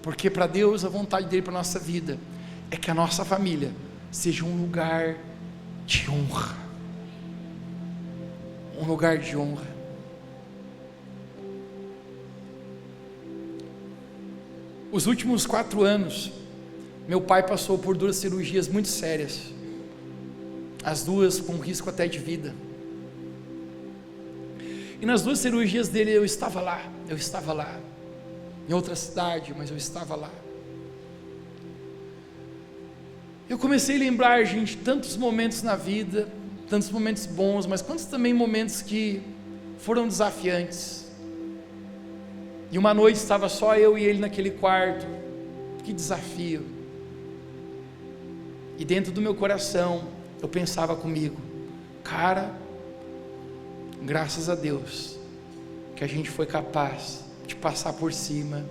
porque para Deus a vontade dele para a nossa vida é que a nossa família seja um lugar de honra, um lugar de honra. Os últimos 4 anos, meu pai passou por 2 cirurgias muito sérias, as 2 com risco até de vida. E nas 2 cirurgias dele eu estava lá, em outra cidade, mas eu estava lá. Eu comecei a lembrar, gente, tantos momentos na vida, tantos momentos bons, mas quantos também momentos que foram desafiantes. E uma noite estava só eu e ele naquele quarto, que desafio. E dentro do meu coração, eu pensava comigo: cara, graças a Deus, que a gente foi capaz de passar por cima,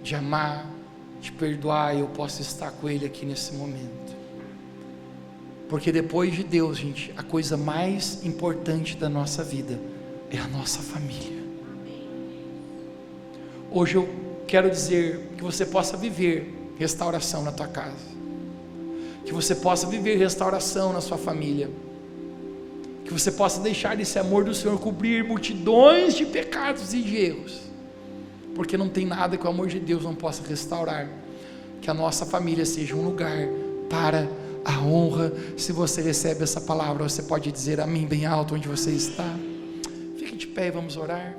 de amar, de perdoar, e eu posso estar com ele aqui nesse momento. Porque depois de Deus, gente, a coisa mais importante da nossa vida é a nossa família. Hoje eu quero dizer que você possa viver restauração na tua casa, que você possa viver restauração na sua família, que você possa deixar esse amor do Senhor cobrir multidões de pecados e de erros, porque não tem nada que o amor de Deus não possa restaurar. Que a nossa família seja um lugar para a honra. Se você recebe essa palavra, você pode dizer amém bem alto onde você está. Fique de pé e vamos orar.